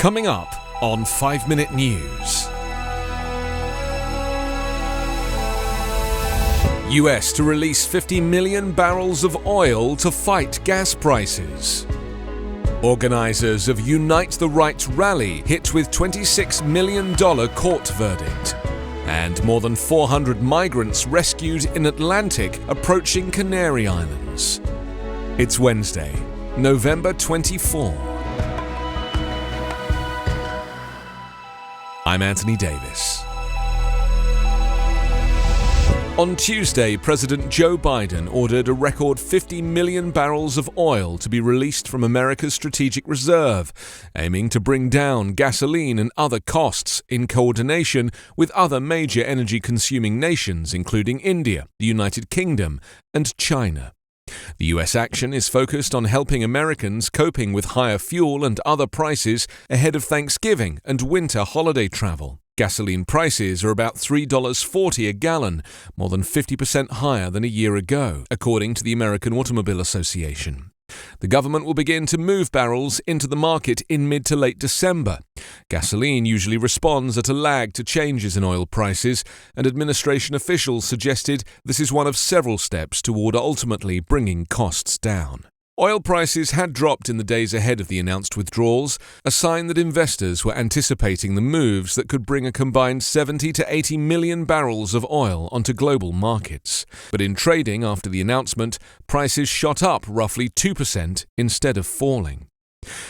Coming up on 5 Minute News. US to release 50 million barrels of oil to fight gas prices. Organisers of Unite the Right rally hit with $26 million court verdict. And more than 400 migrants rescued in Atlantic approaching Canary Islands. It's Wednesday, November 24. I'm Anthony Davis. On Tuesday, President Joe Biden ordered a record 50 million barrels of oil to be released from America's strategic reserve, aiming to bring down gasoline and other costs in coordination with other major energy-consuming nations, including India, the United Kingdom, and China. The U.S. action is focused on helping Americans coping with higher fuel and other prices ahead of Thanksgiving and winter holiday travel. Gasoline prices are about $3.40 a gallon, more than 50% higher than a year ago, according to the American Automobile Association. The government will begin to move barrels into the market in mid to late December. Gasoline usually responds at a lag to changes in oil prices, and administration officials suggested this is one of several steps toward ultimately bringing costs down. Oil prices had dropped in the days ahead of the announced withdrawals, a sign that investors were anticipating the moves that could bring a combined 70 to 80 million barrels of oil onto global markets. But in trading after the announcement, prices shot up roughly 2% instead of falling.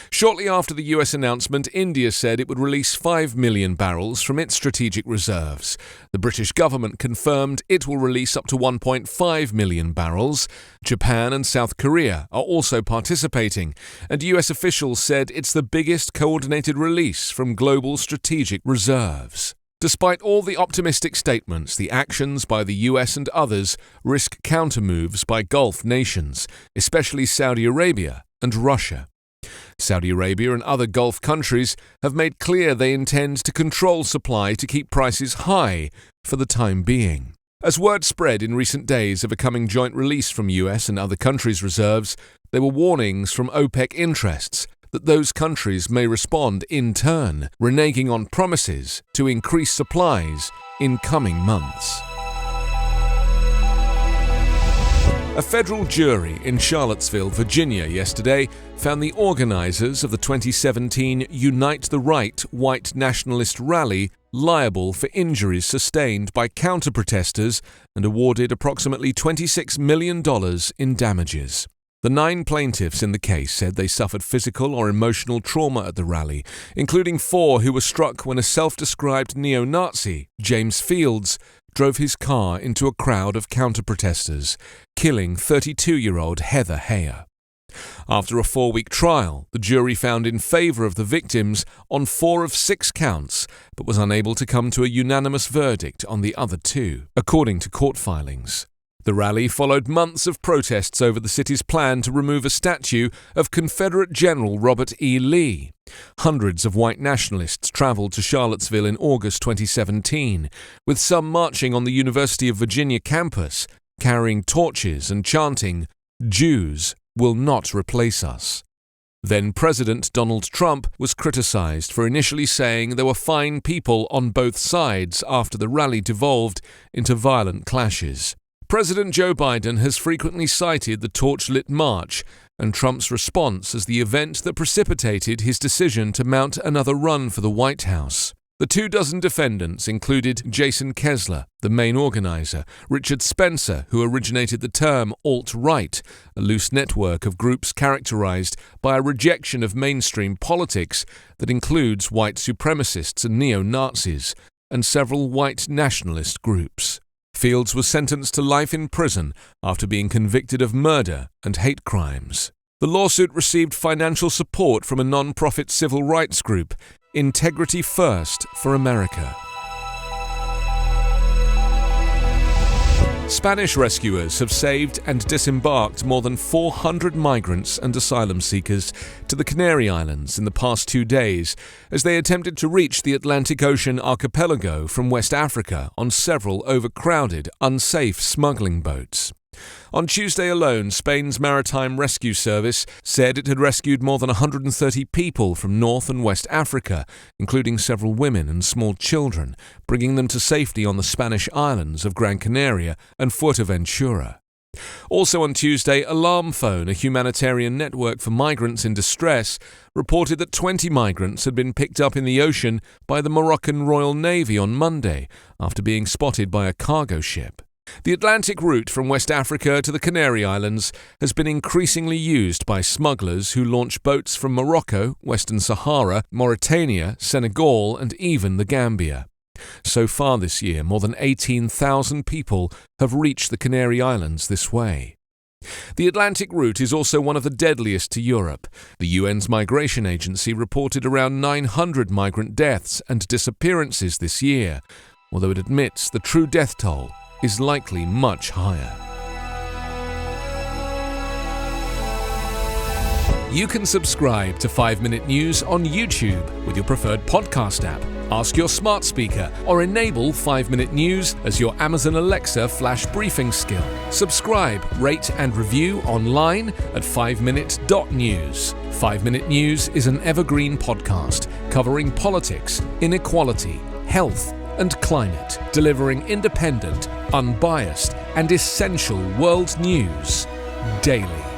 Shortly after the US announcement, India said it would release 5 million barrels from its strategic reserves. The British government confirmed it will release up to 1.5 million barrels. Japan and South Korea are also participating, and US officials said it's the biggest coordinated release from global strategic reserves. Despite all the optimistic statements, the actions by the US and others risk counter-moves by Gulf nations, especially Saudi Arabia and Russia. Saudi Arabia and other Gulf countries have made clear they intend to control supply to keep prices high for the time being. As word spread in recent days of a coming joint release from US and other countries' reserves, there were warnings from OPEC interests that those countries may respond in turn, reneging on promises to increase supplies in coming months. A federal jury in Charlottesville, Virginia, yesterday found the organizers of the 2017 Unite the Right white nationalist rally liable for injuries sustained by counter-protesters and awarded approximately $26 million in damages. The 9 plaintiffs in the case said they suffered physical or emotional trauma at the rally, including 4 who were struck when a self-described neo-Nazi, James Fields, drove his car into a crowd of counter-protesters, killing 32-year-old Heather Heyer. After a 4-week trial, the jury found in favor of the victims on 4 of 6 counts, but was unable to come to a unanimous verdict on the other 2, according to court filings. The rally followed months of protests over the city's plan to remove a statue of Confederate General Robert E. Lee. Hundreds of white nationalists traveled to Charlottesville in August 2017, with some marching on the University of Virginia campus, carrying torches and chanting, "Jews will not replace us." Then President Donald Trump was criticized for initially saying there were fine people on both sides after the rally devolved into violent clashes. President Joe Biden has frequently cited the torch-lit march and Trump's response as the event that precipitated his decision to mount another run for the White House. The 24 defendants included Jason Kessler, the main organizer, Richard Spencer, who originated the term alt-right, a loose network of groups characterized by a rejection of mainstream politics that includes white supremacists and neo-Nazis, and several white nationalist groups. Fields was sentenced to life in prison after being convicted of murder and hate crimes. The lawsuit received financial support from a non-profit civil rights group, Integrity First for America. Spanish rescuers have saved and disembarked more than 400 migrants and asylum seekers to the Canary Islands in the past 2 days as they attempted to reach the Atlantic Ocean archipelago from West Africa on several overcrowded, unsafe smuggling boats. On Tuesday alone, Spain's Maritime Rescue Service said it had rescued more than 130 people from North and West Africa, including several women and small children, bringing them to safety on the Spanish islands of Gran Canaria and Fuerteventura. Also on Tuesday, Alarm Phone, a humanitarian network for migrants in distress, reported that 20 migrants had been picked up in the ocean by the Moroccan Royal Navy on Monday after being spotted by a cargo ship. The Atlantic route from West Africa to the Canary Islands has been increasingly used by smugglers who launch boats from Morocco, Western Sahara, Mauritania, Senegal, and even the Gambia. So far this year, more than 18,000 people have reached the Canary Islands this way. The Atlantic route is also one of the deadliest to Europe. The UN's migration agency reported around 900 migrant deaths and disappearances this year, although it admits the true death toll is likely much higher. You can subscribe to 5 Minute News on YouTube with your preferred podcast app. Ask your smart speaker or enable 5 Minute News as your Amazon Alexa flash briefing skill. Subscribe, rate and review online at 5minute.news. 5 Minute News is an Evergreen podcast covering politics, inequality, health and climate, delivering independent, unbiased and essential world news daily.